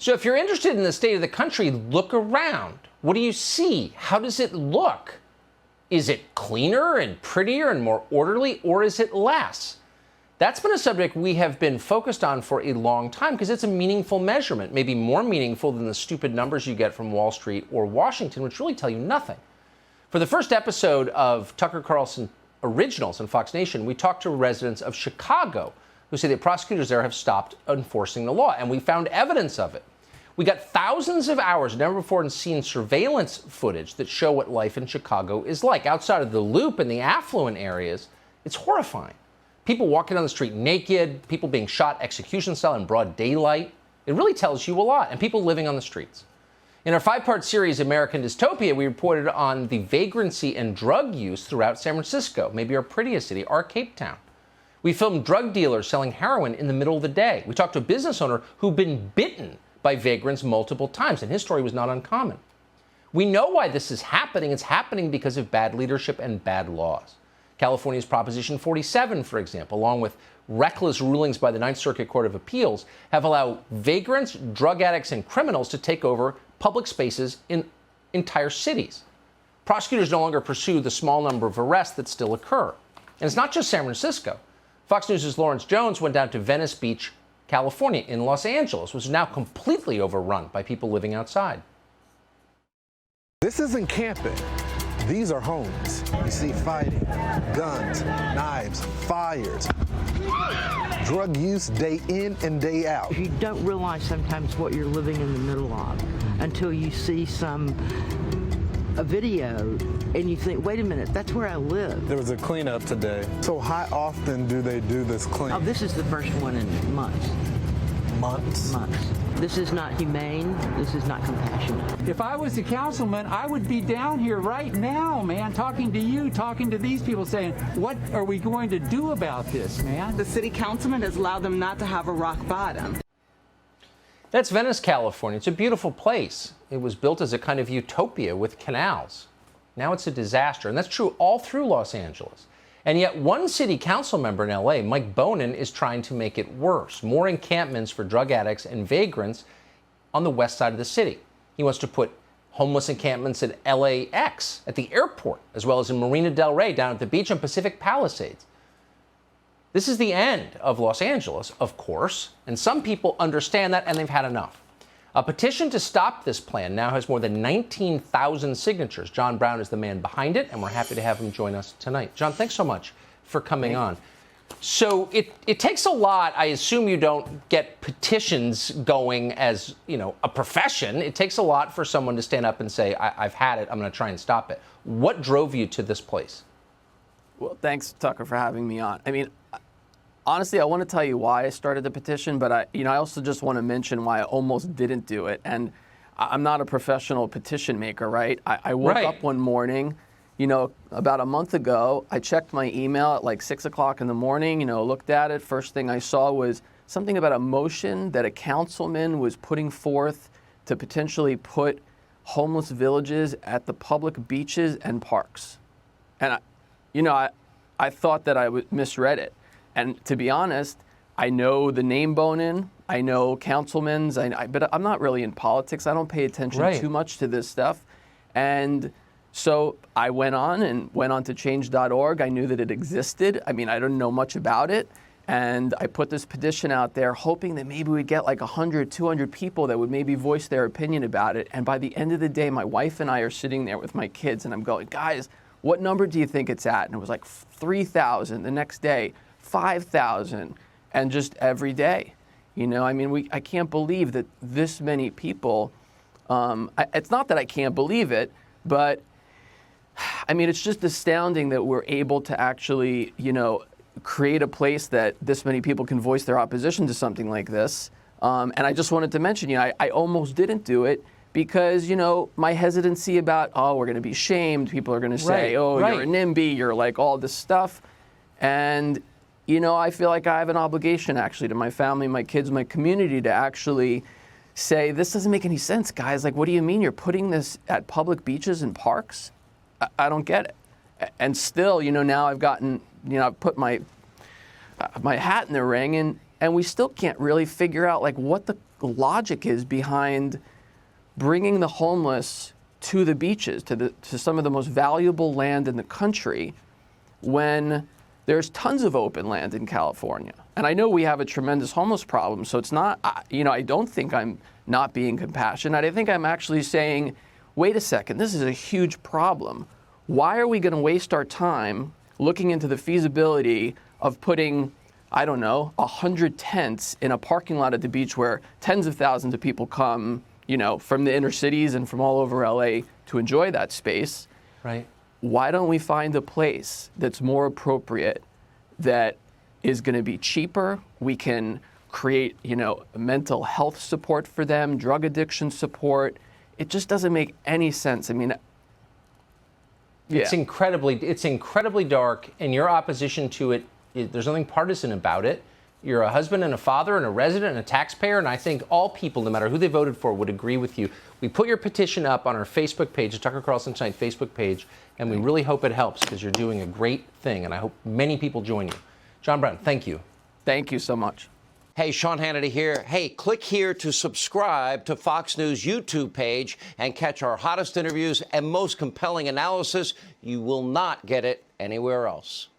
So if you're interested in the state of the country, look around. What do you see? How does it look? Is it cleaner and prettier and more orderly, or is it less? That's been a subject we have been focused on for a long time because it's a meaningful measurement, maybe more meaningful than the stupid numbers you get from Wall Street or Washington, which really tell you nothing. For the first episode of Tucker Carlson Originals on Fox Nation, we talked to residents of Chicago who say that prosecutors there have stopped enforcing the law, and we found evidence of it. We got thousands of hours, never before seen surveillance footage that show what life in Chicago is like. Outside of the Loop and the affluent areas, it's horrifying. People walking down the street naked, people being shot execution style in broad daylight. It really tells you a lot, and people living on the streets. In our 5-part series, American Dystopia, we reported on the vagrancy and drug use throughout San Francisco, maybe our prettiest city, our Cape Town. We filmed drug dealers selling heroin in the middle of the day. We talked to a business owner who'd been bitten by vagrants multiple times, and his story was not uncommon. We know why this is happening. It's happening because of bad leadership and bad laws. California's Proposition 47, for example, along with reckless rulings by the Ninth Circuit Court of Appeals, have allowed vagrants, drug addicts, and criminals to take over public spaces in entire cities. Prosecutors no longer pursue the small number of arrests that still occur. And it's not just San Francisco. Fox News' Lawrence Jones went down to Venice Beach, California, in Los Angeles, which is now completely overrun by people living outside. This isn't camping. These are homes. You see fighting, guns, knives, fires, drug use day in and day out. You don't realize sometimes what you're living in the middle of until you see a video and you think, wait a minute, that's where I live. There was a cleanup today. So how often do they do this clean? Oh, this is the first one in months. Months? Months. This is not humane. This is not compassionate. If I was a councilman, I would be down here right now, man, talking to you, talking to these people, saying, what are we going to do about this, man? The city councilman has allowed them not to have a rock bottom. That's Venice, California. It's a beautiful place. It was built as a kind of utopia with canals. Now it's a disaster, and that's true all through Los Angeles. And yet one city council member in LA, Mike Bonin, is trying to make it worse. More encampments for drug addicts and vagrants on the west side of the city. He wants to put homeless encampments at LAX, at the airport, as well as in Marina del Rey, down at the beach, and Pacific Palisades. This is the end of Los Angeles, of course, and some people understand that, and they've had enough. A petition to stop this plan now has more than 19,000 signatures. Jon Brown is the man behind it, and we're happy to have him join us tonight. Jon, thanks so much for coming on. So it takes a lot. I assume you don't get petitions going as, a profession. It takes a lot for someone to stand up and say, I've had it, I'm going to try and stop it. What drove you to this place? Well, thanks, Tucker, for having me on. I mean, honestly, I want to tell you why I started the petition, but I also just want to mention why I almost didn't do it. And I'm not a professional petition maker, right? I woke up one morning, about a month ago. I checked my email at like 6 o'clock in the morning, looked at it. First thing I saw was something about a motion that a councilman was putting forth to potentially put homeless villages at the public beaches and parks. And, I thought that I misread it. And to be honest, I know the name Bonin, I know councilmen's, but I'm not really in politics. I don't pay attention too much to this stuff. And so I went on to change.org. I knew that it existed. I mean, I didn't know much about it. And I put this petition out there hoping that maybe we'd get like 100, 200 people that would maybe voice their opinion about it. And by the end of the day, my wife and I are sitting there with my kids and I'm going, guys, what number do you think it's at? And it was like 3,000 the next day. 5,000, and just every day. I can't believe that this many people, it's not that I can't believe it, but it's just astounding that we're able to actually, create a place that this many people can voice their opposition to something like this. And I just wanted to mention, I almost didn't do it because, my hesitancy about, we're going to be shamed. People are going to say, you're a NIMBY, you're like all this stuff. And I feel like I have an obligation actually to my family, my kids, my community to actually say, this doesn't make any sense, guys. Like, what do you mean you're putting this at public beaches and parks? I don't get it. And still, now I've gotten, I've put my hat in the ring and we still can't really figure out like what the logic is behind bringing the homeless to the beaches, to some of the most valuable land in the country, when there's tons of open land in California. And I know we have a tremendous homeless problem, so it's not, I don't think I'm not being compassionate. I think I'm actually saying, wait a second, this is a huge problem. Why are we going to waste our time looking into the feasibility of putting, 100 tents in a parking lot at the beach where tens of thousands of people come, from the inner cities and from all over LA to enjoy that space? Right. Why don't we find a place that's more appropriate, that is going to be cheaper? We can create, mental health support for them, drug addiction support. It just doesn't make any sense. I mean, yeah. It's incredibly dark, and your opposition to it, there's nothing partisan about it. You're a husband and a father and a resident and a taxpayer, and I think all people, no matter who they voted for, would agree with you. We put your petition up on our Facebook page, the Tucker Carlson Tonight Facebook page, and we really hope it helps, because you're doing a great thing, and I hope many people join you. Jon Brown, thank you. Thank you so much. Hey, Sean Hannity here. Hey, click here to subscribe to Fox News YouTube page and catch our hottest interviews and most compelling analysis. You will not get it anywhere else.